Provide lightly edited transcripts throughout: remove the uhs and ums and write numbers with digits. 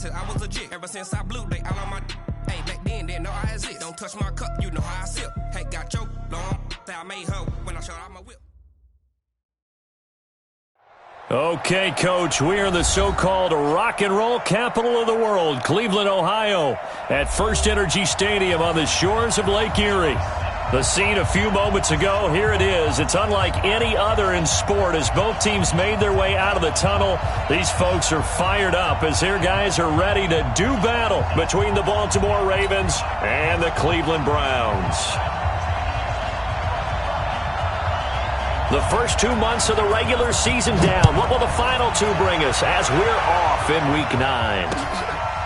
said I was legit. Ever since I blew, they all on my hey, back then, didn't know I exist. Don't touch my cup, you know how I sip. Hey, got your long, that I made her when I showed out my whip. Okay, Coach, we are in the so-called rock and roll capital of the world, Cleveland, Ohio, at First Energy Stadium on the shores of Lake Erie. The scene a few moments ago, here it is. It's unlike any other in sport as both teams made their way out of the tunnel. These folks are fired up as their guys are ready to do battle between the Baltimore Ravens and the Cleveland Browns. The first 2 months of the regular season down. What will the final two bring us as we're off in Week 9?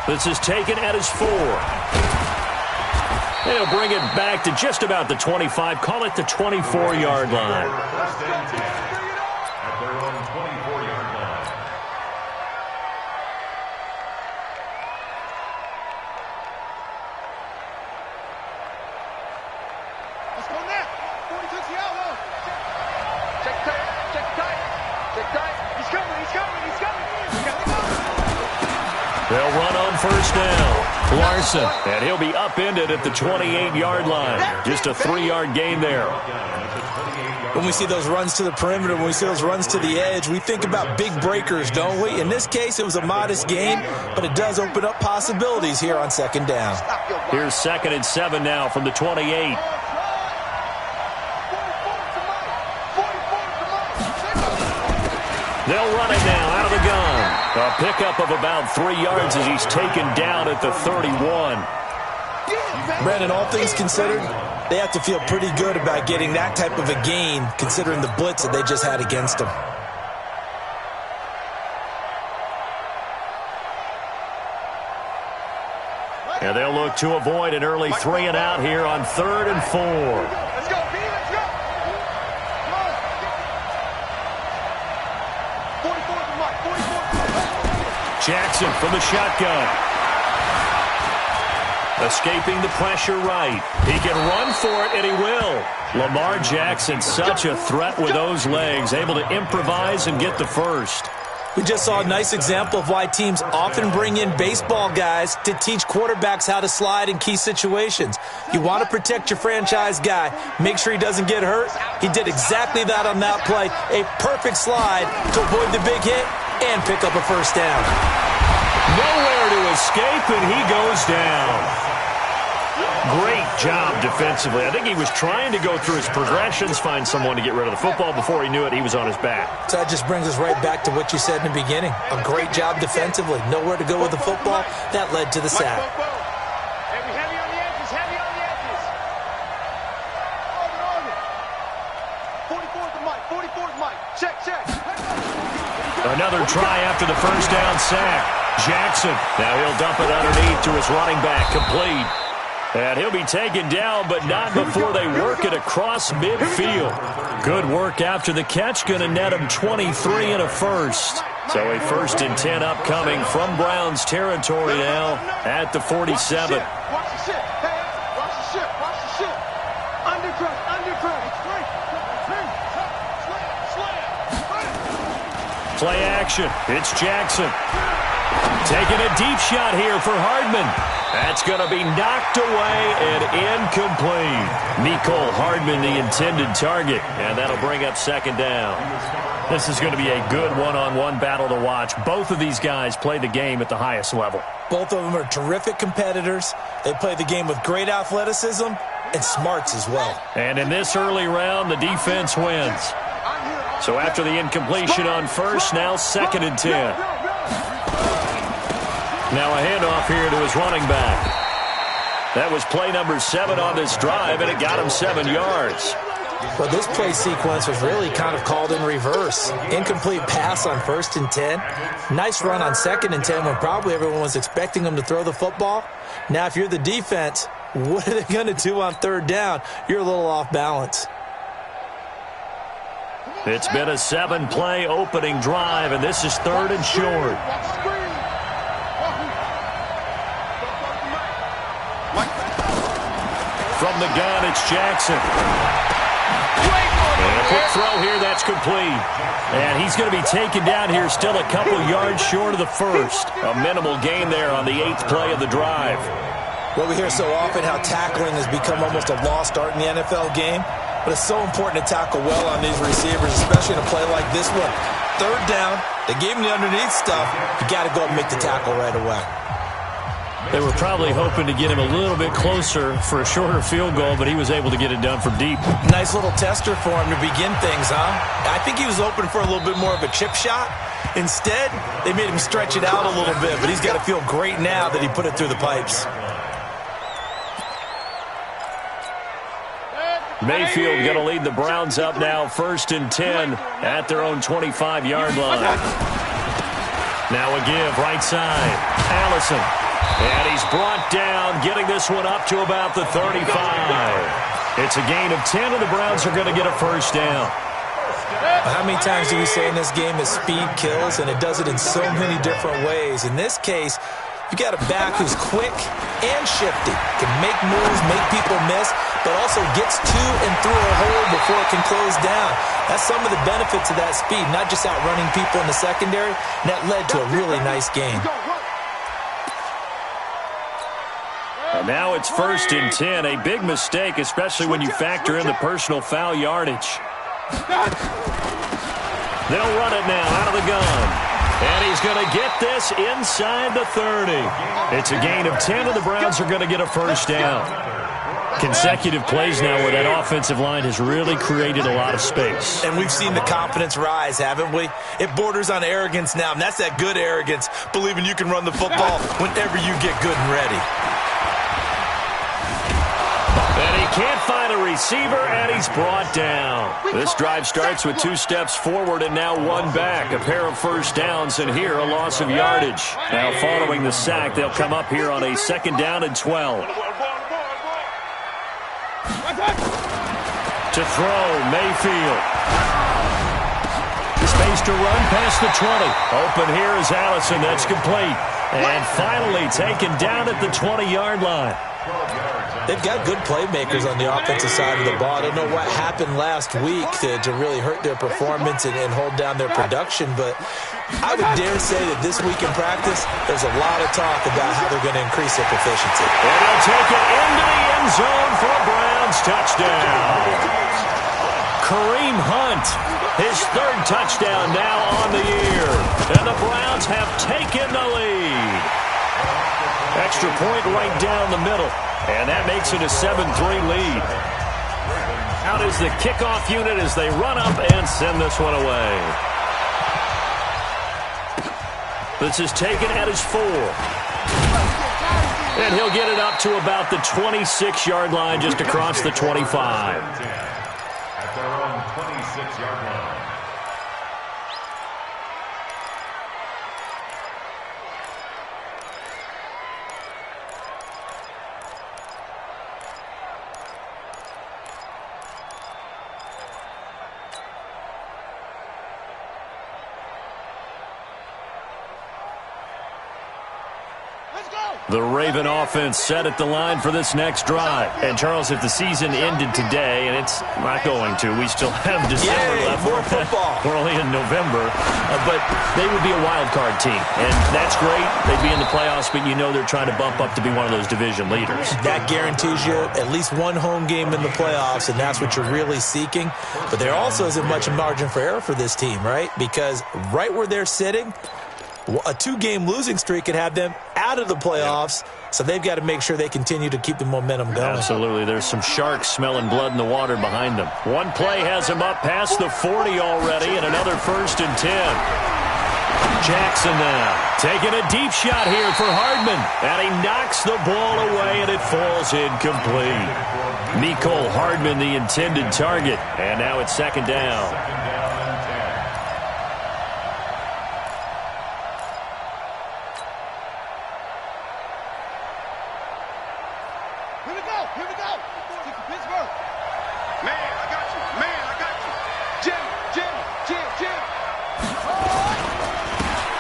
This is taken at his 4. They'll bring it back to just about the 25. Call it the 24-yard line. At their own 24-yard line. Let's go now. 40 touch the outlaw. Check tight. Check tight. Check tight. He's coming. He's coming. He's coming. We got to go. They'll run on first down. Larson, and he'll be upended at the 28-yard line. Just a 3-yard gain there. When we see those runs to the perimeter, when we see those runs to the edge, we think about big breakers, don't we? In this case, it was a modest gain, but it does open up possibilities here on second down. Here's 2nd and 7 now from the 28. They'll run it now out of the gun. A pickup of about 3 yards as he's taken down at the 31. Brandon, all things considered, they have to feel pretty good about getting that type of a gain considering the blitz that they just had against them. And they'll look to avoid an early 3 and out here on 3rd and 4. Let's go, B. Let's go. Come on. 44 to Mike. 44. Jackson from the shotgun. Escaping the pressure right. He can run for it, and he will. Lamar Jackson, such a threat with those legs, able to improvise and get the first. We just saw a nice example of why teams often bring in baseball guys to teach quarterbacks how to slide in key situations. You want to protect your franchise guy. Make sure he doesn't get hurt. He did exactly that on that play. A perfect slide to avoid the big hit and pick up a first down. Nowhere to escape, and he goes down. Great job defensively. I think he was trying to go through his progressions, find someone to get rid of the football. Before he knew it, he was on his back. So that just brings us right back to what you said in the beginning. A great job defensively. Nowhere to go with the football. That led to the sack. Heavy on the edges. Heavy on the edges. 44 to Mike. 44 to Mike. Check. Another try after the first down sack. Jackson. Now he'll dump it underneath to his running back. Complete. And he'll be taken down, but not before they work it across midfield. Good work after the catch. Going to net him 23 and a first. So a 1st and 10 upcoming from Browns territory now at the 47. Watch the ship. Hey, watch the ship. Undercut. Play action. It's Jackson. Taking a deep shot here for Hardman. That's going to be knocked away and incomplete. Mecole Hardman, the intended target, and that'll bring up 2nd down. This is going to be a good one-on-one battle to watch. Both of these guys play the game at the highest level. Both of them are terrific competitors. They play the game with great athleticism and smarts as well. And in this early round, the defense wins. So after the incompletion on first, now 2nd and 10. Now a handoff here to his running back. That was play number 7 on this drive, and it got him 7 yards. Well, this play sequence was really kind of called in reverse. Incomplete pass on 1st and 10. Nice run on 2nd and 10 when probably everyone was expecting him to throw the football. Now, if you're the defense, what are they going to do on 3rd down? You're a little off balance. It's been a 7-play opening drive, and this is 3rd and short. From the gun, it's Jackson. And a quick throw here, that's complete. And he's going to be taken down here, still a couple yards short of the first. A minimal gain there on the 8th play of the drive. Well, we hear so often how tackling has become almost a lost art in the NFL game. But it's so important to tackle well on these receivers, especially in a play like this one. 3rd down, they gave him the underneath stuff. You got to go and make the tackle right away. They were probably hoping to get him a little bit closer for a shorter field goal, but he was able to get it done from deep. Nice little tester for him to begin things, huh? I think he was hoping for a little bit more of a chip shot. Instead, they made him stretch it out a little bit, but he's got to feel great now that he put it through the pipes. Mayfield going to lead the Browns up now, 1st and 10 at their own 25-yard line. Now a give, right side. Allison. And he's brought down, getting this one up to about the 35. It's a gain of 10, and the Browns are going to get a 1st down. How many times do we say in this game that speed kills, and it does it in so many different ways? In this case, you got a back who's quick and shifty, can make moves, make people miss, but also gets to and through a hole before it can close down. That's some of the benefits of that speed, not just outrunning people in the secondary, and that led to a really nice game. And now it's 1st and 10, a big mistake, especially when you factor in the personal foul yardage. They'll run it now out of the gun. And he's going to get this inside the 30. It's a gain of 10, and the Browns are going to get a 1st down. Consecutive plays now where that offensive line has really created a lot of space. And we've seen the confidence rise, haven't we? It borders on arrogance now, and that's that good arrogance, believing you can run the football whenever you get good and ready. And he can't find a receiver, and he's brought down. This drive starts with 2 steps forward and now 1 back. A pair of 1st downs, and here a loss of yardage. Now following the sack, they'll come up here on a 2nd down and 12. To throw, Mayfield. Space to run past the 20. Open here is Allison. That's complete. And finally taken down at the 20-yard line. They've got good playmakers on the offensive side of the ball. I don't know what happened last week to really hurt their performance and hold down their production, but I would dare say that this week in practice, there's a lot of talk about how they're going to increase their proficiency. And they'll take it into the end zone for a Browns touchdown. Kareem Hunt, his 3rd touchdown now on the year. And the Browns have taken the lead. Extra point right down the middle. And that makes it a 7-3 lead. Out is the kickoff unit as they run up and send this one away. This is taken at his 4. And he'll get it up to about the 26-yard line, just across the 25. At their own 26-yard line. The Raven offense set at the line for this next drive. And, Charles, if the season ended today, and it's not going to, we still have December left. More football. We're only in November. But they would be a wild card team. And that's great. They'd be in the playoffs, but you know they're trying to bump up to be one of those division leaders. That guarantees you at least one home game in the playoffs, and that's what you're really seeking. But there also isn't much margin for error for this team, right? Because right where they're sitting, a 2-game losing streak could have them out of the playoffs, so they've got to make sure they continue to keep the momentum going. Absolutely. There's some sharks smelling blood in the water behind them. One play has him up past the 40 already, and another 1st and 10. Jackson now taking a deep shot here for Hardman, and he knocks the ball away, and it falls incomplete. Mecole Hardman, the intended target, and now it's 2nd down.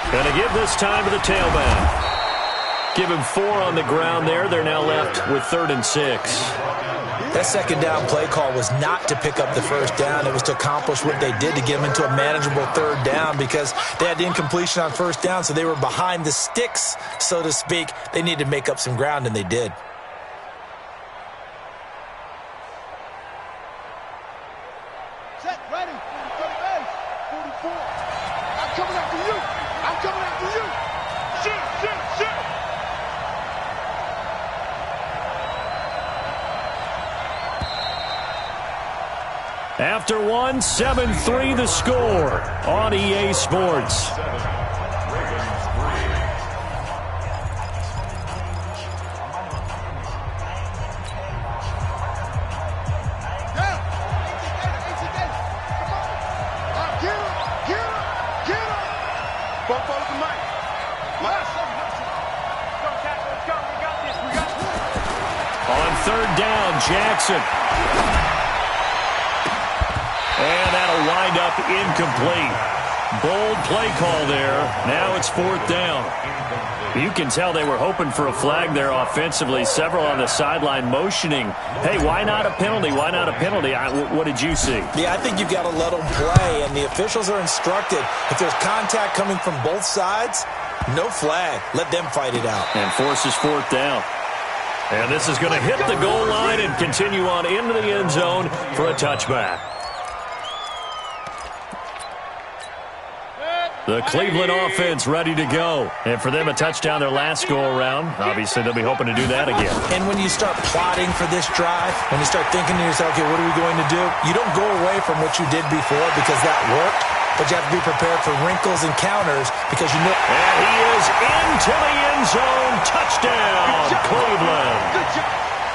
Going to give this time to the tailback. Give him 4 on the ground there. They're now left with 3rd and 6. That second down play call was not to pick up the first down. It was to accomplish what they did, to get them into a manageable third down, because they had the incompletion on first down, so they were behind the sticks, so to speak. They needed to make up some ground, and they did. Set, ready, 44. I'm coming after you. I'm coming after you. Shoot. After one, 7-3 the score on EA Sports. On third down, Jackson. And that'll wind up incomplete. Bold play call there. Now it's fourth down. You can tell they were hoping for a flag there offensively. Several on the sideline motioning. Hey, why not a penalty? Why not a penalty? What did you see? Yeah, I think you've got to let them play, and the officials are instructed. If there's contact coming from both sides, no flag. Let them fight it out. And forces fourth down. And this is going to hit the goal line and continue on into the end zone for a touchback. The Cleveland offense ready to go. And for them, a touchdown their last go-around. Obviously, they'll be hoping to do that again. And when you start plotting for this drive, when you start thinking to yourself, okay, what are we going to do? You don't go away from what you did before because that worked, but you have to be prepared for wrinkles and counters because you know. And he is into the end zone. Touchdown, Cleveland.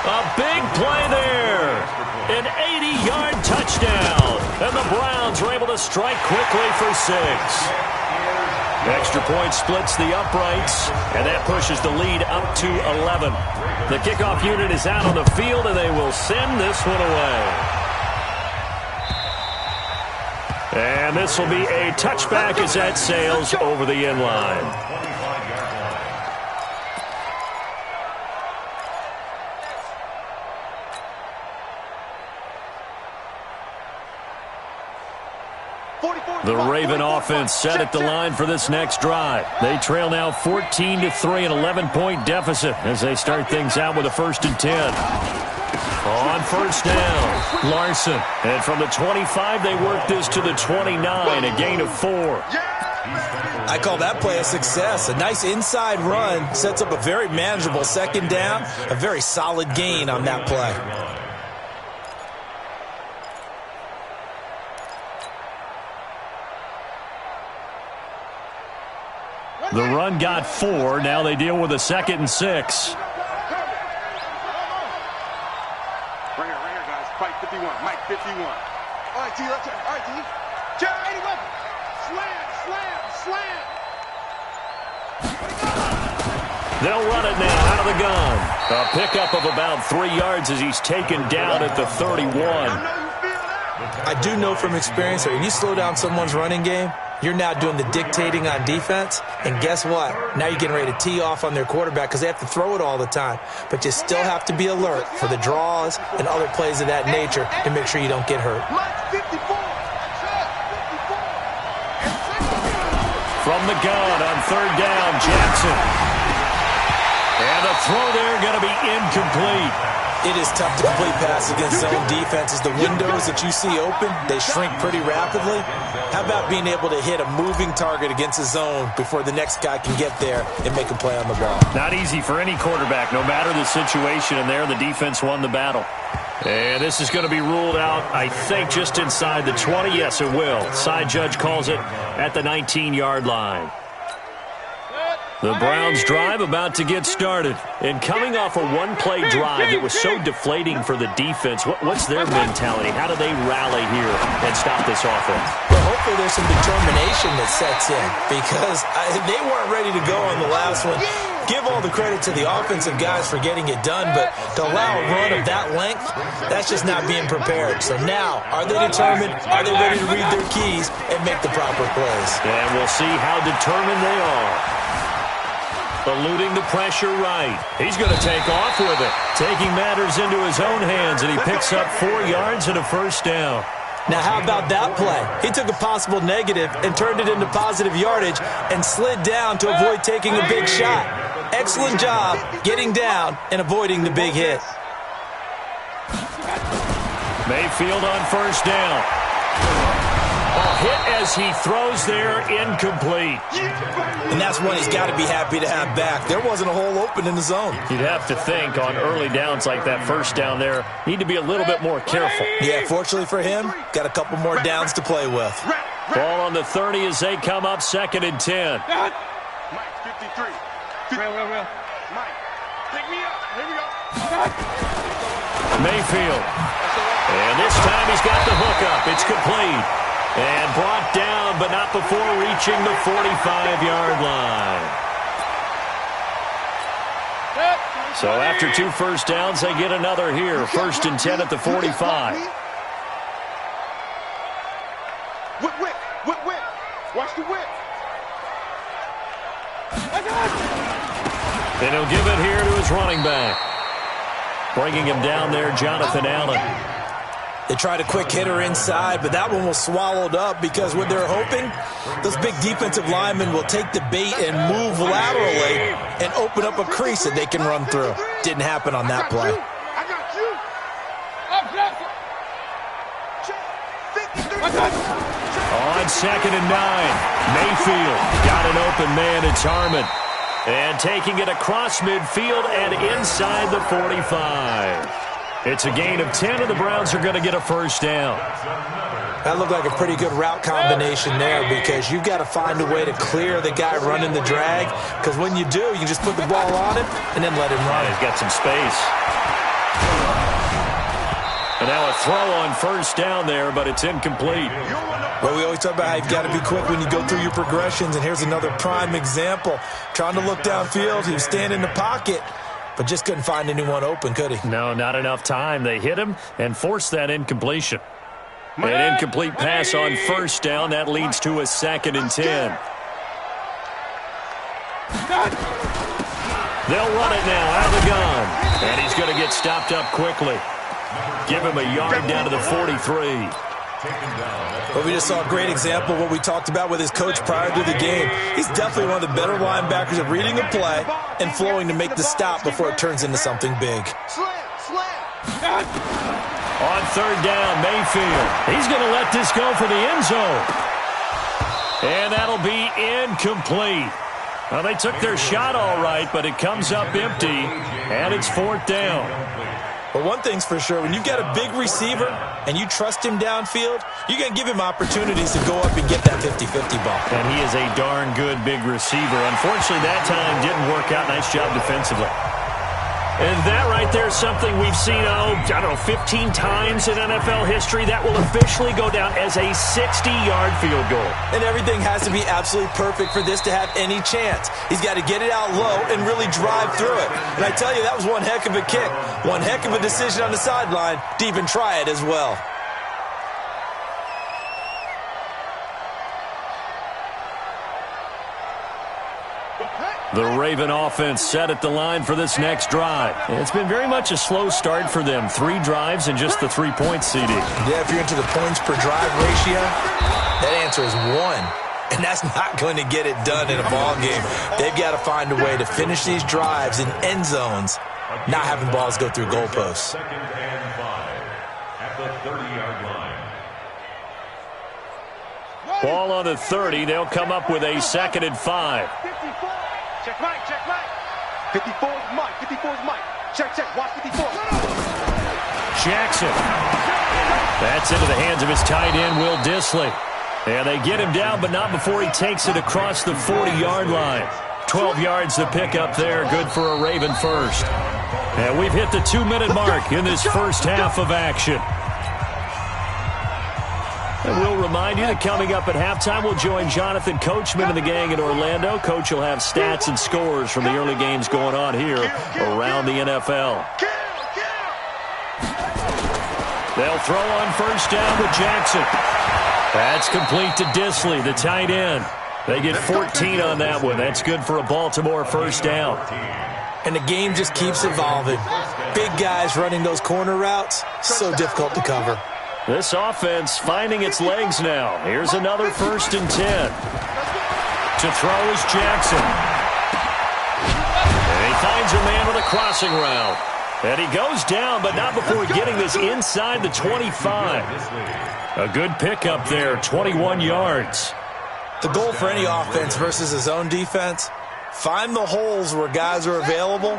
A big play there. An 80-yard touchdown. And the Browns are able to strike quickly for 6. Extra point splits the uprights, and that pushes the lead up to 11. The kickoff unit is out on the field, and they will send this one away. And this will be a touchback as that sails over the end line. The Raven offense set at the line for this next drive. They trail now 14-3, an 11-point deficit as they start things out with a 1st and 10. On first down, Larson. And from the 25, they work this to the 29, a gain of 4. I call that play a success. A nice inside run sets up a very manageable second down, a very solid gain on that play. The run got 4. Now they deal with a 2nd and 6. Right here, guys. Fight 51. Mike 51. All right, T. Let's all right, T. Check 80 weapon. Slam. They'll run it now out of the gun. A pickup of about 3 yards as he's taken down at the 31. I do know from experience that when you slow down someone's running game, you're now doing the dictating on defense, and guess what? Now you're getting ready to tee off on their quarterback because they have to throw it all the time. But you still have to be alert for the draws and other plays of that nature to make sure you don't get hurt. From the gun on third down, Jackson. And the throw there going to be incomplete. It is tough to complete pass against zone defenses. The windows that you see open, they shrink pretty rapidly. How about being able to hit a moving target against a zone before the next guy can get there and make a play on the ball? Not easy for any quarterback, no matter the situation, and there the defense won the battle. And this is going to be ruled out, I think, just inside the 20. Yes, it will. Side judge calls it at the 19-yard line. The Browns drive about to get started. And coming off a one-play drive that was so deflating for the defense, what's their mentality? How do they rally here and stop this offense? Well, hopefully there's some determination that sets in because they weren't ready to go on the last one. Give all the credit to the offensive guys for getting it done, but to allow a run of that length, that's just not being prepared. So now, are they determined? Are they ready to read their keys and make the proper plays? And we'll see how determined they are. eluding the pressure right. He's going to take off with it, taking matters into his own hands, and he picks up 4 yards and a first down. Now, how about that play? He took a possible negative and turned it into positive yardage and slid down to avoid taking a big shot. Excellent job getting down and avoiding the big hit. Mayfield on first down. A hit as he throws there, incomplete. And that's one he's got to be happy to have back. There wasn't a hole open in the zone. You'd have to think on early downs like that first down there, need to be a little bit more careful. Yeah, fortunately for him, got a couple more downs to play with. Ball on the 30 as they come up 2nd and 10. Mike, 53. Well. Mike, pick me up. Here we go. Mayfield. And this time he's got the hook up. It's complete. And brought down, but not before reaching the 45-yard line. So after 2 first downs, they get another here. 1st and 10 at the 45. Whip. Watch the whip. And he'll give it here to his running back. Bringing him down there, Jonathan Allen. They tried a quick hitter inside, but that one was swallowed up because what they're hoping, those big defensive linemen will take the bait and move laterally and open up a crease that they can run through. Didn't happen on that play. I got you. On 2nd and 9, Mayfield got an open man. It's Harmon. And taking it across midfield and inside the 45. It's a gain of 10, and the Browns are going to get a first down. That looked like a pretty good route combination there because you've got to find a way to clear the guy running the drag, because when you do, you can just put the ball on him and then let him run. He's got some space. And now a throw on first down there, but it's incomplete. Well, we always talk about how you've got to be quick when you go through your progressions, and here's another prime example. Trying to look downfield, he was standing in the pocket, but just couldn't find anyone open, could he? No, not enough time. They hit him and forced that incompletion. An incomplete pass on first down. That leads to a 2nd and 10. They'll run it now out of the gun. And he's going to get stopped up quickly. Give him a yard down to the 43. Well, we just saw a great example of what we talked about with his coach prior to the game. He's definitely one of the better linebackers at reading a play and flowing to make the stop before it turns into something big. On 3rd down, Mayfield. He's going to let this go for the end zone. And that'll be incomplete. Well, they took their shot all right, but it comes up empty, and it's 4th down. But one thing's for sure, when you've got a big receiver and you trust him downfield, you're going to give him opportunities to go up and get that 50-50 ball. And he is a darn good big receiver. Unfortunately, that time didn't work out. Nice job defensively. And that right there is something we've seen, 15 times in NFL history. That will officially go down as a 60-yard field goal. And everything has to be absolutely perfect for this to have any chance. He's got to get it out low and really drive through it. And I tell you, that was one heck of a kick. One heck of a decision on the sideline to even try it as well. The Raven offense set at the line for this next drive. It's been very much a slow start for them. 3 drives and just the 3-point CD. Yeah, if you're into the points per drive ratio, that answer is 1. And that's not going to get it done in a ball game. They've got to find a way to finish these drives in end zones, not having balls go through goalposts. 2nd and 5 at the 30-yard line. Ball on the 30. They'll come up with a 2nd and 5. 54. Check Mike. 54 is Mike. 54 is Mike. Check. Watch 54. Jackson. That's into the hands of his tight end, Will Dissly. And they get him down, but not before he takes it across the 40-yard line. 12 yards to pick up there. Good for a Raven first. And we've hit the 2-minute mark in this first half of action. And we'll remind you that coming up at halftime, we'll join Jonathan Coachman and the gang in Orlando. Coach will have stats and scores from the early games going on here around the NFL. They'll throw on first down with Jackson. That's complete to Dissly, the tight end. They get 14 on that one. That's good for a Baltimore first down. And the game just keeps evolving. Big guys running those corner routes, so difficult to cover. This offense finding its legs now. Here's another 1st and 10. To throw is Jackson. And he finds a man with a crossing route. And he goes down, but not before getting this inside the 25. A good pickup there, 21 yards. The goal for any offense versus a zone defense, find the holes where guys are available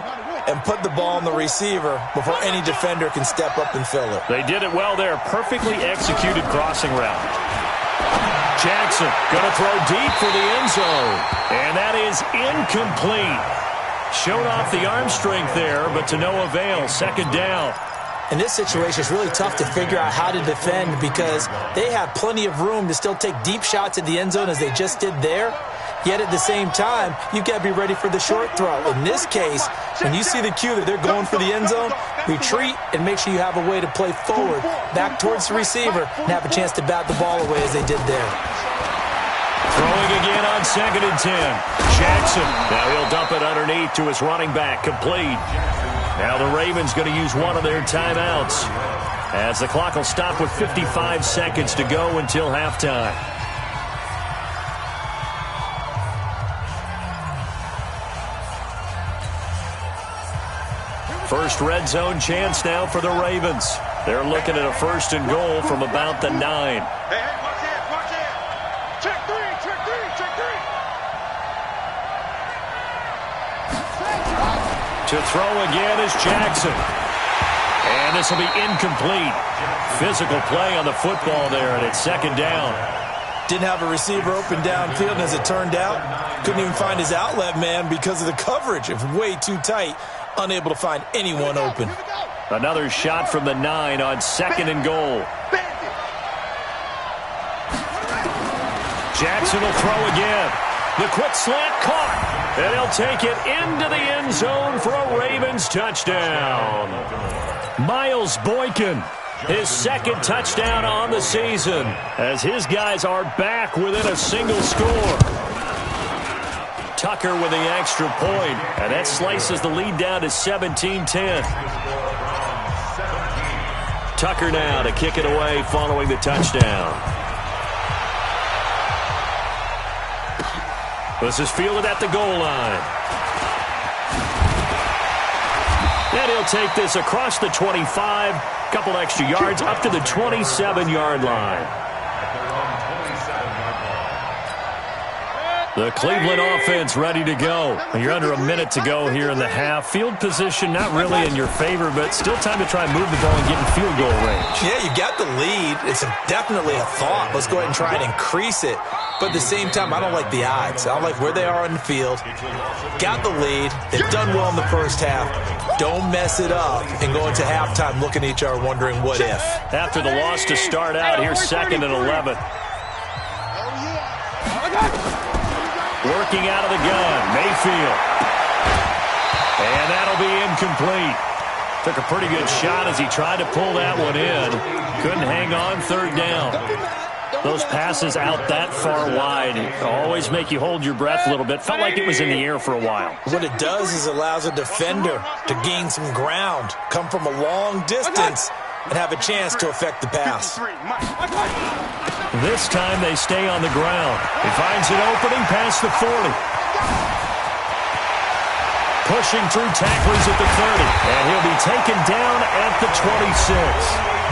and put the ball on the receiver before any defender can step up and fill it. They did it well there. Perfectly executed crossing route. Jackson going to throw deep for the end zone. And that is incomplete. Showed off the arm strength there, but to no avail. 2nd down. In this situation, it's really tough to figure out how to defend because they have plenty of room to still take deep shots at the end zone as they just did there. Yet at the same time, you've got to be ready for the short throw. In this case, when you see the cue that they're going for the end zone, retreat and make sure you have a way to play forward, back towards the receiver, and have a chance to bat the ball away as they did there. Throwing again on 2nd and 10. Jackson. Now he'll dump it underneath to his running back. Complete. Now the Ravens going to use one of their timeouts as the clock will stop with 55 seconds to go until halftime. First red zone chance now for the Ravens. They're looking at a 1st and goal from about the 9. Hey, watch it, watch it. Check three. To throw again is Jackson. And this will be incomplete. Physical play on the football there, and it's 2nd down. Didn't have a receiver open downfield, and as it turned out, couldn't even find his outlet man because of the coverage. It was way too tight, unable to find anyone open. Another shot from the 9 on 2nd and goal. Jackson will throw again. The quick slant caught. And he'll take it into the end zone for a Ravens touchdown. Miles Boykin, his 2nd touchdown on the season, as his guys are back within a single score. Tucker with the extra point, and that slices the lead down to 17-10. Tucker now to kick it away following the touchdown. This is fielded at the goal line. And he'll take this across the 25, couple extra yards up to the 27-yard line. The Cleveland offense ready to go. You're under a minute to go here in the half. Field position not really in your favor, but still time to try and move the ball and get in field goal range. Yeah, you got the lead. It's definitely a thought. Let's go ahead and try and increase it. But at the same time, I don't like the odds. I don't like where they are on the field. Got the lead. They've done well in the first half. Don't mess it up and go into halftime looking at each other wondering what if. After the loss to start out, here's 2nd and 11. Working out of the gun, Mayfield. And that'll be incomplete. Took a pretty good shot as he tried to pull that one in. Couldn't hang on, 3rd down. Those passes out that far wide always make you hold your breath a little bit. Felt like it was in the air for a while. What it does is allows a defender to gain some ground, come from a long distance, and have a chance to affect the pass. This time they stay on the ground. He finds an opening past the 40. Pushing through tacklers at the 30. And he'll be taken down at the 26.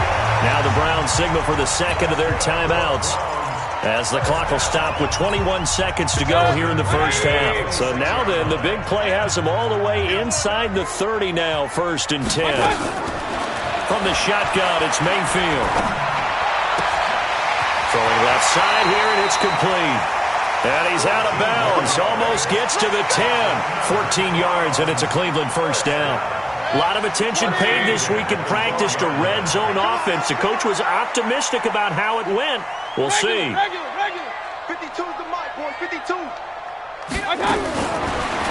Now the Browns signal for the 2nd of their timeouts, as the clock will stop with 21 seconds to go here in the first half. So now then, the big play has them all the way inside the 30 now, 1st and 10. From the shotgun, it's Mayfield. Throwing left side here, and it's complete. And he's out of bounds. Almost gets to the 10. 14 yards, and it's a Cleveland first down. A lot of attention paid this week in practice to red zone offense. The coach was optimistic about how it went. We'll see. Regular. 52's the mic, boys. 52.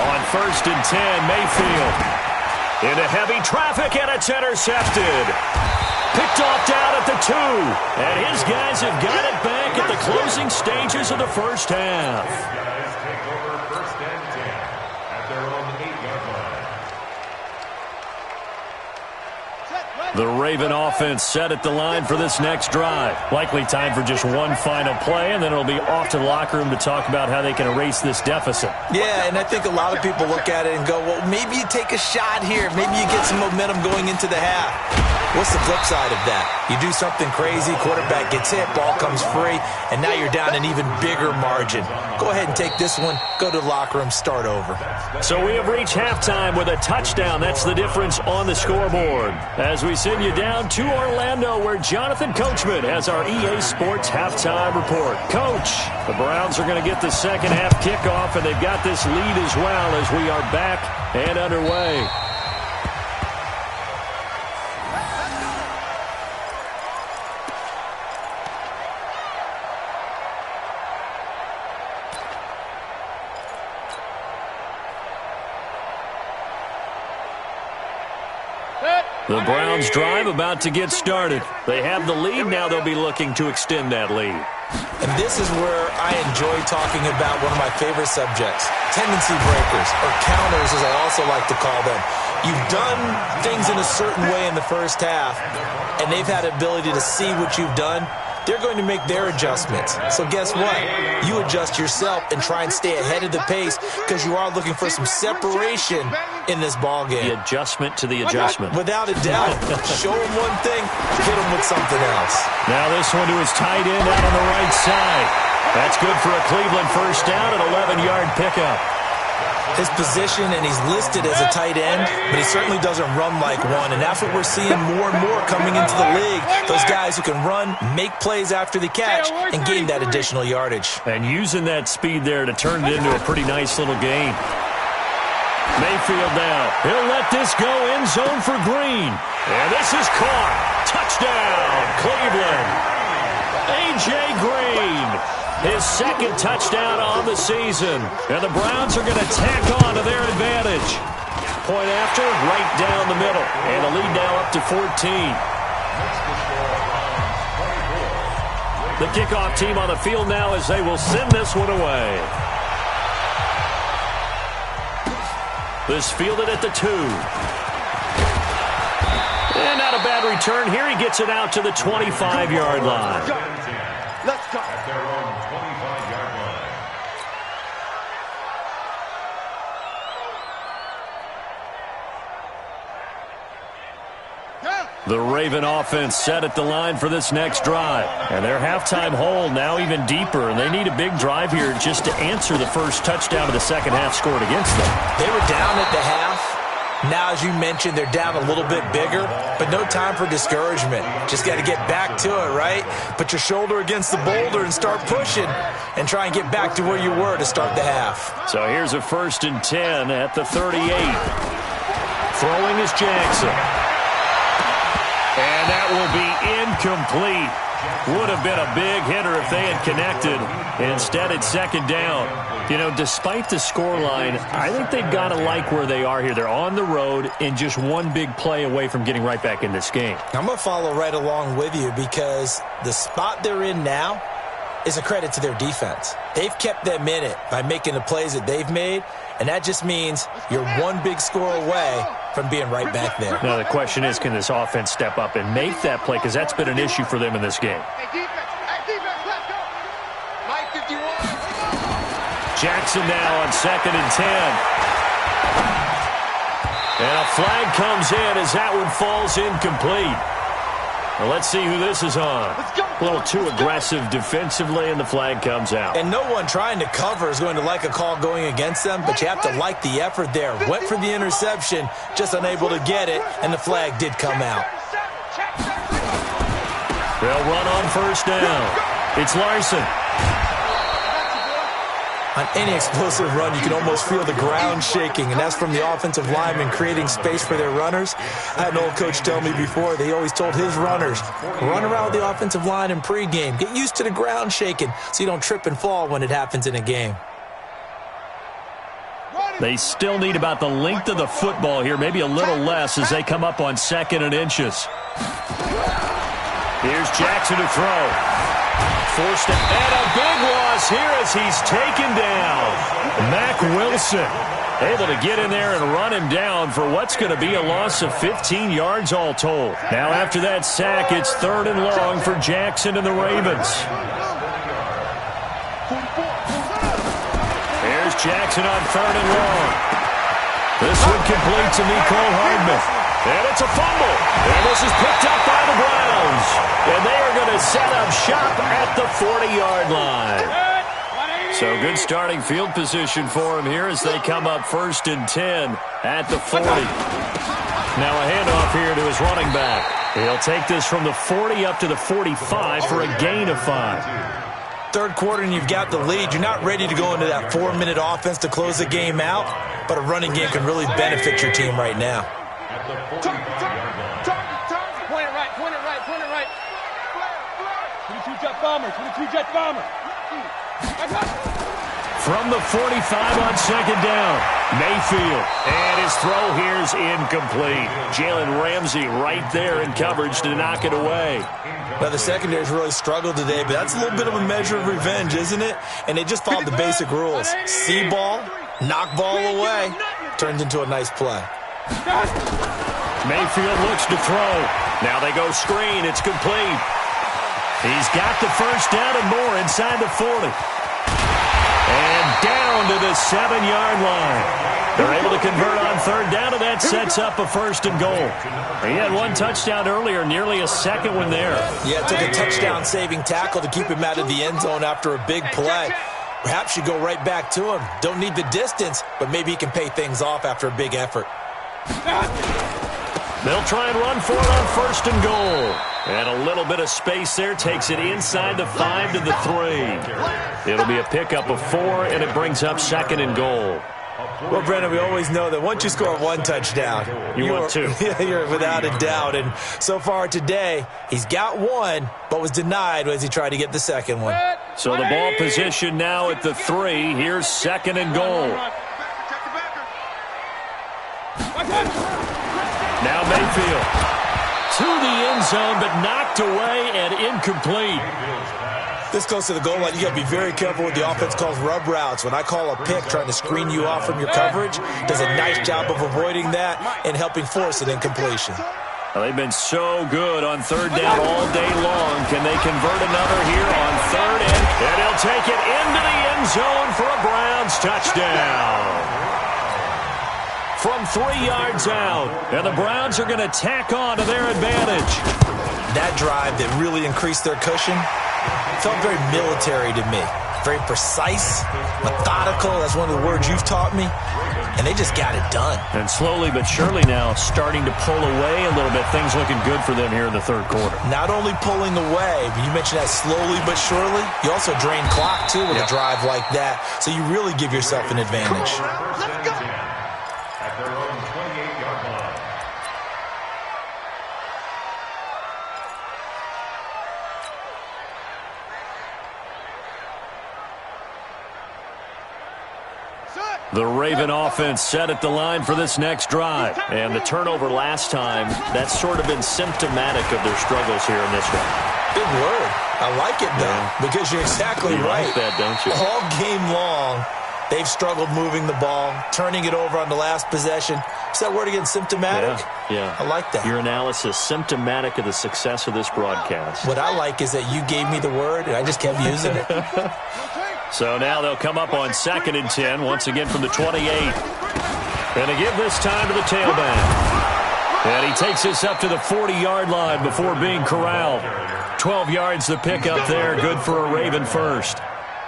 On 1st and 10, Mayfield. Into heavy traffic, and it's intercepted. Picked off down at the 2. And his guys have got it back at the closing stages of the first half. Guys take over first and 10 at their own 8-yard line. The Raven offense set at the line for this next drive. Likely time for just one final play, and then it'll be off to the locker room to talk about how they can erase this deficit. Yeah, and I think a lot of people look at it and go, well, maybe you take a shot here. Maybe you get some momentum going into the half. What's the flip side of that? You do something crazy, quarterback gets hit, ball comes free, and now you're down an even bigger margin. Go ahead and take this one, go to the locker room, start over. So we have reached halftime with a touchdown. That's the difference on the scoreboard. As we send you down to Orlando, where Jonathan Coachman has our EA Sports halftime report. Coach, the Browns are going to get the second half kickoff, and they've got this lead as well as we are back and underway. The Browns drive about to get started. They have the lead. Now they'll be looking to extend that lead. And this is where I enjoy talking about one of my favorite subjects, tendency breakers, or counters as I also like to call them. You've done things in a certain way in the first half, and they've had the ability to see what you've done. They're going to make their adjustments. So guess what? You adjust yourself and try and stay ahead of the pace because you are looking for some separation in this ball game. The adjustment to the adjustment. Without a doubt. Show them one thing, hit them with something else. Now this one to his tight end out on the right side. That's good for a Cleveland first down, an 11-yard pickup. His position, and he's listed as a tight end, but he certainly doesn't run like one, and that's what we're seeing more and more coming into the league. Those guys who can run, make plays after the catch, and gain that additional yardage. And using that speed there to turn it into a pretty nice little game. Mayfield now. He'll let this go end zone for Green. And this is caught. Touchdown, Cleveland. A.J. Green. His second touchdown on the season. And the Browns are going to tack on to their advantage. Point after, right down the middle. And the lead now up to 14. The kickoff team on the field now as they will send this one away. This fielded at the 2. And not a bad return here. He gets it out to the 25-yard line. Let's go. At their own 25-yard line. The Raven offense set at the line for this next drive. And their halftime hole now even deeper. And they need a big drive here just to answer the first touchdown of the second half scored against them. They were down at the half. Now, as you mentioned, they're down a little bit bigger, but no time for discouragement. Just got to get back to it, right? Put your shoulder against the boulder and start pushing and try and get back to where you were to start the half. So here's a 1st and 10 at the 38. Throwing is Jackson. And that will be incomplete. Would have been a big hitter if they had connected. Instead, it's second down. You know, despite the scoreline, I think they've got to like where they are here. They're on the road and just one big play away from getting right back in this game. I'm going to follow right along with you because the spot they're in now is a credit to their defense. They've kept them in it by making the plays that they've made, and that just means you're one big score away from being right back there. Now, the question is, can this offense step up and make that play? Because that's been an issue for them in this game. Hey, defense, let's go. Mike 51. Jackson now on 2nd and 10. And a flag comes in as that one falls incomplete. Well, let's see who this is on. A little too aggressive defensively, and the flag comes out. And no one trying to cover is going to like a call going against them, but you have to like the effort there. Went for the interception, just unable to get it, and the flag did come out. They'll run on 1st down. It's Larson. On any explosive run, you can almost feel the ground shaking, and that's from the offensive linemen creating space for their runners. I had an old coach tell me before, they always told his runners, run around the offensive line in pregame. Get used to the ground shaking so you don't trip and fall when it happens in a game. They still need about the length of the football here, maybe a little less as they come up on 2nd and inches. Here's Jackson to throw. forced it. And a big loss here as he's taken down. Mack Wilson able to get in there and run him down for what's going to be a loss of 15 yards all told. Now after that sack, it's 3rd and long for Jackson and the Ravens. There's Jackson on 3rd and long. This one complete to Mecole Hardman. And it's a fumble. And this is picked up by the Browns. And they are going to set up shop at the 40-yard line. So good starting field position for him here as they come up 1st and 10 at the 40. Now a handoff here to his running back. He'll take this from the 40 up to the 45 for a gain of 5. Third quarter and you've got the lead. You're not ready to go into that 4-minute offense to close the game out, but a running game can really benefit your team right now. Point it right, point it right, point it right. 22-jet bomber, 22-jet bomber. From the 45 on 2nd down, Mayfield. And his throw here's incomplete. Jalen Ramsey right there in coverage to knock it away. Now, the secondary's really struggled today, but that's a little bit of a measure of revenge, isn't it? And they just followed the basic rules. See ball, knock ball away. Turns into a nice play. Mayfield looks to throw. Now they go screen. It's complete. He's got the first down and more inside the 40. And down to the 7-yard line. They're able to convert on 3rd down, and that sets up a 1st and goal. He had one touchdown earlier, nearly a second one there. Yeah, it took a touchdown-saving tackle to keep him out of the end zone after a big play. Perhaps you go right back to him. Don't need the distance, but maybe he can pay things off after a big effort. They'll try and run for it on 1st and goal. And a little bit of space there takes it inside the 5 to the 3. It'll be a pickup of 4, and it brings up 2nd and goal. Well, Brendan, we always know that once you score one touchdown, you want 2. You're without a doubt. And so far today, he's got 1, but was denied as he tried to get the second one. So the ball position now at the 3. Here's 2nd and goal. Now Mayfield to the end zone, but knocked away and incomplete. This goes to the goal line. You got to be very careful with the offense calls rub routes. When I call a pick trying to screen you off from your coverage, does a nice job of avoiding that and helping force an incompletion. Well, they've been so good on 3rd down all day long. Can they convert another here on 3rd? And he'll take it into the end zone for a Browns touchdown. From 3 yards out, and the Browns are going to tack on to their advantage. That drive that really increased their cushion felt very military to me. Very precise, methodical. That's one of the words you've taught me. And they just got it done. And slowly but surely now starting to pull away a little bit. Things looking good for them here in the 3rd quarter. Not only pulling away, but you mentioned that slowly but surely. You also drain clock, too, with a drive like that. So you really give yourself an advantage. Let's go. At their own 28-yard line. The Raven offense set at the line for this next drive. And the turnover last time, that's sort of been symptomatic of their struggles here in this one. Big word. I like it, though, because you're exactly right. You like that, don't you? All game long, they've struggled moving the ball, turning it over on the last possession. Is that word again, symptomatic? Yeah. I like that. Your analysis, symptomatic of the success of this broadcast. What I like is that you gave me the word, and I just kept using it. So now they'll come up on 2nd and 10, once again from the 28. And they give this time to the tailback. And he takes this up to the 40-yard line before being corralled. 12 yards to pick up there, good for a Raven first.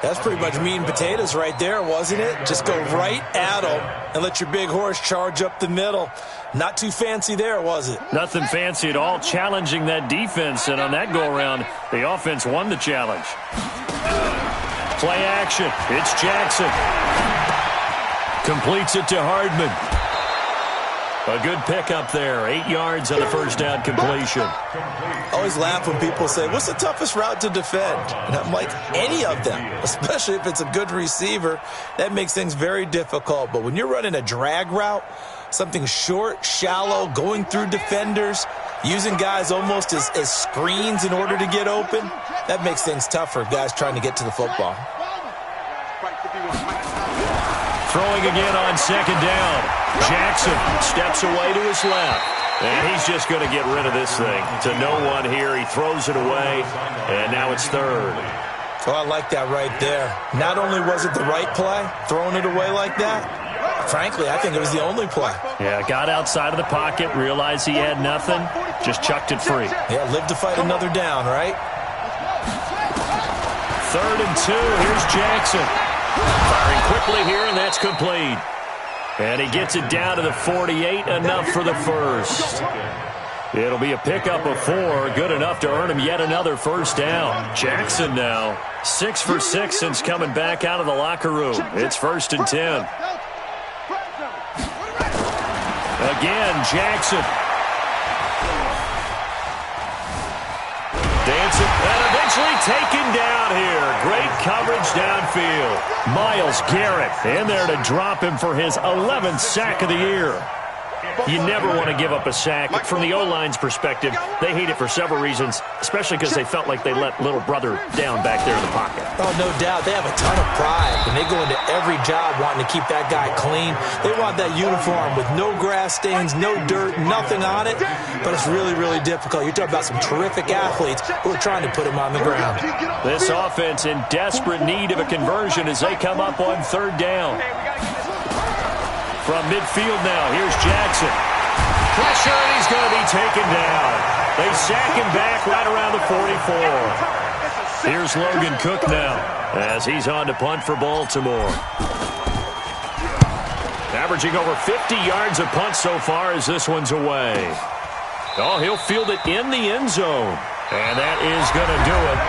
That's pretty much meat and potatoes right there, wasn't it? Just go right at them and let your big horse charge up the middle. Not too fancy there, was it? Nothing fancy at all, challenging that defense. And on that go-around, the offense won the challenge. Play action. It's Jackson. Completes it to Hardman. A good pickup there. 8 yards on the first down completion. I always laugh when people say, what's the toughest route to defend? And I'm like, any of them, especially if it's a good receiver. That makes things very difficult. But when you're running a drag route, something short, shallow, going through defenders, using guys almost as screens in order to get open, That makes things tough for guys trying to get to the football. Throwing again on second down. Jackson steps away to his left. And he's just going to get rid of this thing. To no one here. He throws it away. And now it's third. Oh, I like that right there. Not only was it the right play, throwing it away like that, frankly, I think it was the only play. Yeah, got outside of the pocket, realized he had nothing, just chucked it free. Yeah, live to fight another down, right? 3rd and 2. Here's Jackson. Firing quickly here, and that's complete. And he gets it down to the 48, enough for the first. It'll be a pickup of 4, good enough to earn him yet another first down. Jackson now, 6 for 6 since coming back out of the locker room. It's 1st and 10. Again, Jackson. Dancing, and eventually taken down here. Great coverage downfield. Myles Garrett in there to drop him for his 11th sack of the year. You never want to give up a sack. From the O-line's perspective, they hate it for several reasons, especially because they felt like they let little brother down back there in the pocket. Oh, no doubt. They have a ton of pride, and they go into every job wanting to keep that guy clean. They want that uniform with no grass stains, no dirt, nothing on it, but it's really, really difficult. You're talking about some terrific athletes who are trying to put him on the ground. This offense in desperate need of a conversion as they come up on 3rd down. From midfield now, here's Jackson. Pressure, and he's going to be taken down. They sack him back right around the 44. Here's Logan Cook now as he's on to punt for Baltimore. Averaging over 50 yards a punt so far as this one's away. Oh, he'll field it in the end zone. And that is going to do it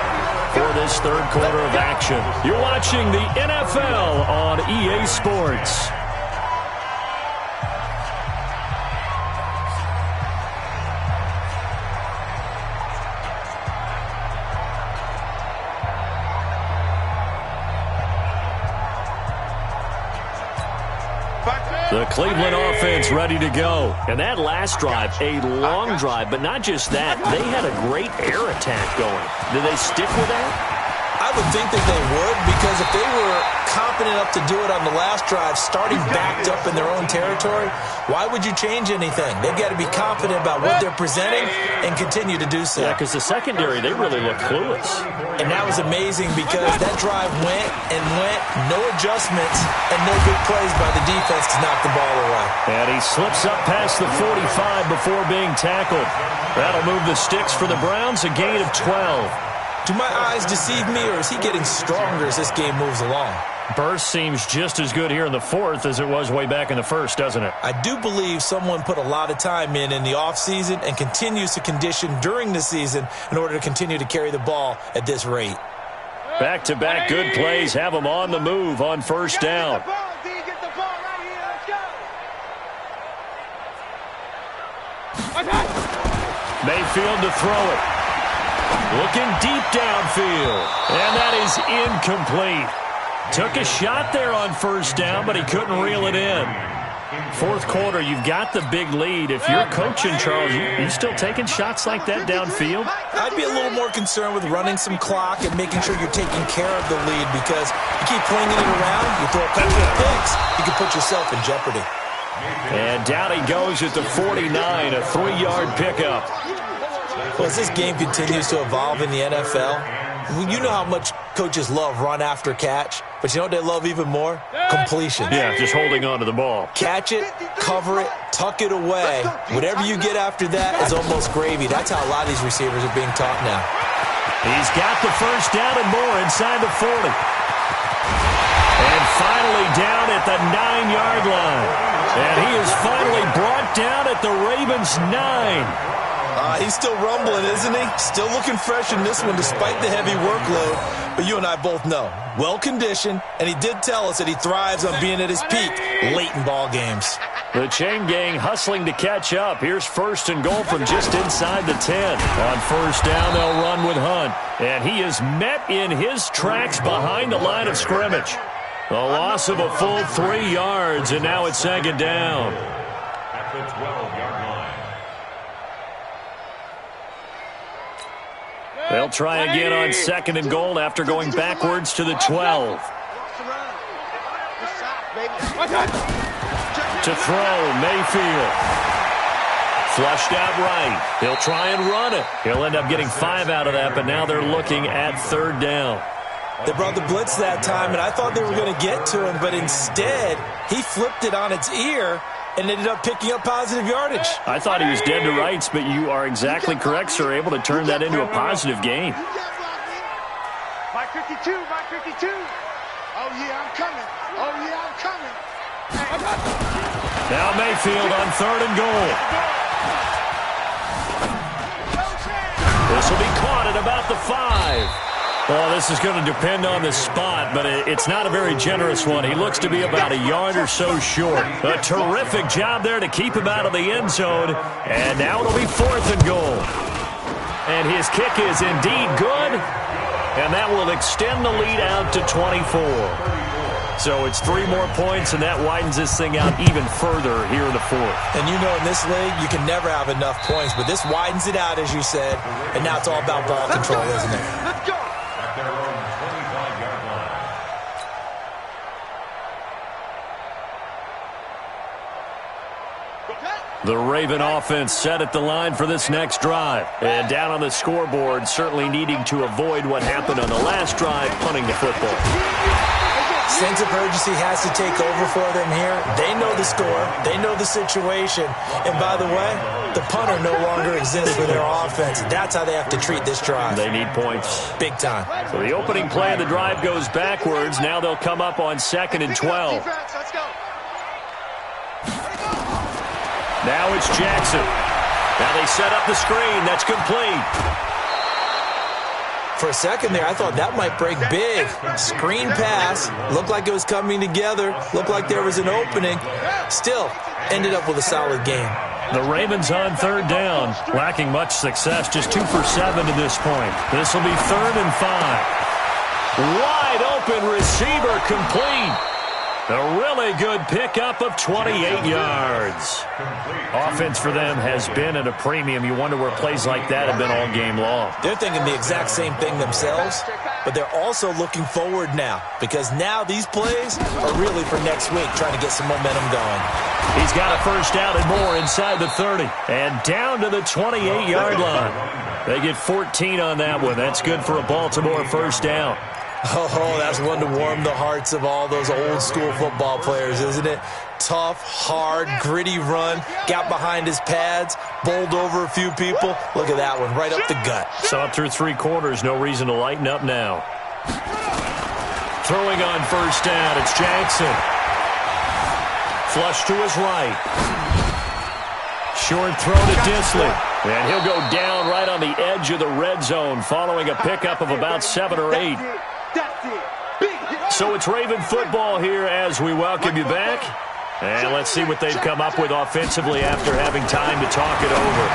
for this 3rd quarter of action. You're watching the NFL on EA Sports. The Cleveland offense ready to go. And that last drive, a long drive, but not just that. They had a great air attack going. Did they stick with that? I would think that they would, because if they were competent enough to do it on the last drive, starting backed up in their own territory, why would you change anything? They've got to be confident about what they're presenting and continue to do so. Yeah, because the secondary, they really looked clueless. And that was amazing because that drive went and went, no adjustments, and no big plays by the defense to knock the ball away. And he slips up past the 45 before being tackled. That'll move the sticks for the Browns, a gain of 12. Do my eyes deceive me, or is he getting stronger as this game moves along? Burst seems just as good here in the 4th as it was way back in the 1st, doesn't it? I do believe someone put a lot of time in the offseason and continues to condition during the season in order to continue to carry the ball at this rate. Back-to-back good plays have them on the move on 1st down. Mayfield to throw it. Looking deep downfield. And that is incomplete. Took a shot there on 1st down, but he couldn't reel it in. 4th quarter, you've got the big lead. If you're coaching, Charles, you still taking shots like that downfield? I'd be a little more concerned with running some clock and making sure you're taking care of the lead, because you keep flinging it around, you throw a couple of picks, you can put yourself in jeopardy. And down he goes at the 49, a 3-yard pickup. Well, as this game continues to evolve in the NFL, you know how much coaches love run after catch, but you know what they love even more? Completion. Yeah, just holding on to the ball. Catch it, cover it, tuck it away. Whatever you get after that is almost gravy. That's how a lot of these receivers are being taught now. He's got the first down and more inside the 40. And finally down at the 9-yard line. And he is finally brought down at the Ravens' 9. He's still rumbling, isn't he? Still looking fresh in this one despite the heavy workload. But you and I both know, well-conditioned, and he did tell us that he thrives on being at his peak late in ball games. The chain gang hustling to catch up. Here's 1st and goal from just inside the 10. On 1st down, they'll run with Hunt. And he is met in his tracks behind the line of scrimmage. A loss of a full 3 yards, and now it's 2nd down. At the 12-yard line. They'll try again on 2nd and goal after going backwards to the 12. To throw, Mayfield. Flushed out right. He'll try and run it. He'll end up getting 5 out of that, but now they're looking at 3rd down. They brought the blitz that time, and I thought they were going to get to him, but instead, he flipped it on its ear and ended up picking up positive yardage. I thought he was dead to rights, but you are exactly correct, sir. Able to turn that into a positive gain. Mike 52, Mike 52. Oh, yeah, I'm coming. Oh, yeah, I'm coming. Now Mayfield on 3rd and goal. This will be caught at about the 5. Well, this is going to depend on the spot, but it's not a very generous one. He looks to be about a yard or so short. A terrific job there to keep him out of the end zone. And now it'll be 4th and goal. And his kick is indeed good. And that will extend the lead out to 24. So it's 3 more points, and that widens this thing out even further here in the 4th. And you know, in this league, you can never have enough points, but this widens it out, as you said, and now it's all about ball control, isn't it? Let's go. At their own 25-yard line. The Raven offense set at the line for this next drive. And down on the scoreboard, certainly needing to avoid what happened on the last drive, punting the football. Sense of urgency has to take over for them here. They know the score. They know the situation. And by the way, the punter no longer exists for their offense. That's how they have to treat this drive. They need points. Big time. So the opening play of the drive goes backwards. Now they'll come up on 2nd and 12. Let's go. Now it's Jackson. Now they set up the screen. That's complete. For a second there, I thought that might break big. Screen pass. Looked like it was coming together. Looked like there was an opening. Still, ended up with a solid game. The Ravens on 3rd down. Lacking much success. Just 2 for 7 to this point. This will be 3rd and 5. Wide open receiver complete. A really good pickup of 28 yards. Offense for them has been at a premium. You wonder where plays like that have been all game long. They're thinking the exact same thing themselves, but they're also looking forward now because now these plays are really for next week, trying to get some momentum going. He's got a 1st down and more inside the 30 and down to the 28-yard line. They get 14 on that one. That's good for a Baltimore 1st down. Oh, that's one to warm the hearts of all those old-school football players, isn't it? Tough, hard, gritty run, got behind his pads, bowled over a few people. Look at that one, right up the gut. Saw it through 3 quarters, no reason to lighten up now. Throwing on 1st down, it's Jackson. Flush to his right. Short throw to Disley. And he'll go down right on the edge of the red zone following a pickup of about 7 or 8. So it's Raven football here as we welcome you back. And let's see what they've come up with offensively after having time to talk it over.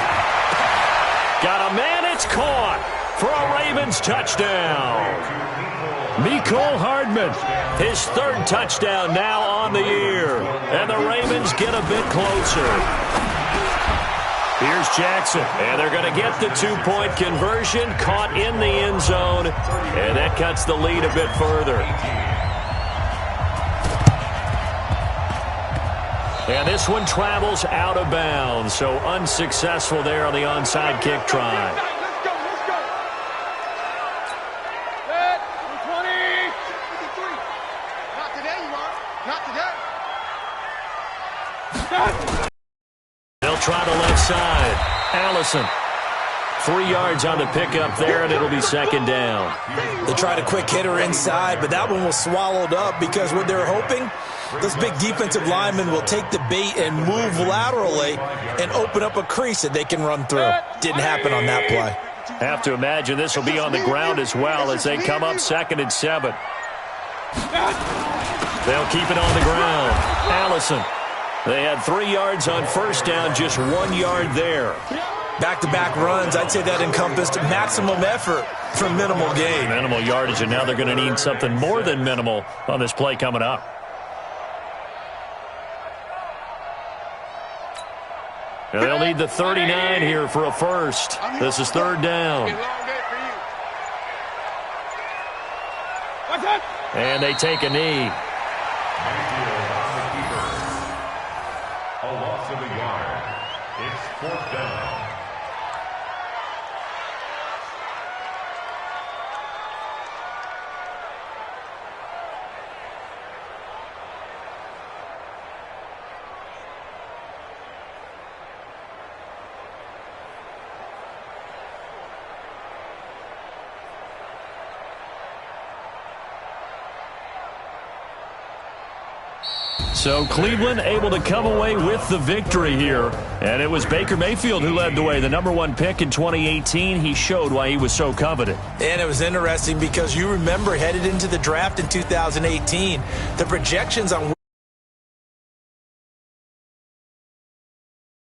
Got a man, it's caught for a Ravens touchdown. Mecole Hardman, his 3rd touchdown now on the year. And the Ravens get a bit closer. Here's Jackson, and they're going to get the 2-point conversion, caught in the end zone, and that cuts the lead a bit further. And this one travels out of bounds, so unsuccessful there on the onside kick try. Let's go. Set. 20. 53. Not today, you are. Not today. They'll try the left side. Allison. 3 yards on the pickup there, and it'll be 2nd down. They tried a quick hitter inside, but that one was swallowed up because what they're hoping, those big defensive linemen will take the bait and move laterally and open up a crease that they can run through. Didn't happen on that play. Have to imagine this will be on the ground as well as they come up 2nd and 7. They'll keep it on the ground. Allison. They had 3 yards on 1st down, just 1 yard there. Back-to-back runs, I'd say that encompassed maximum effort for minimal gain. Minimal yardage, and now they're going to need something more than minimal on this play coming up. And they'll need the 39 here for a 1st. This is 3rd down. And they take a knee. Mayfield on the keeper. A loss of a yard. It's 4th down. So Cleveland able to come away with the victory here. And it was Baker Mayfield who led the way. The #1 pick in 2018. He showed why he was so coveted. And it was interesting because you remember headed into the draft in 2018, the projections on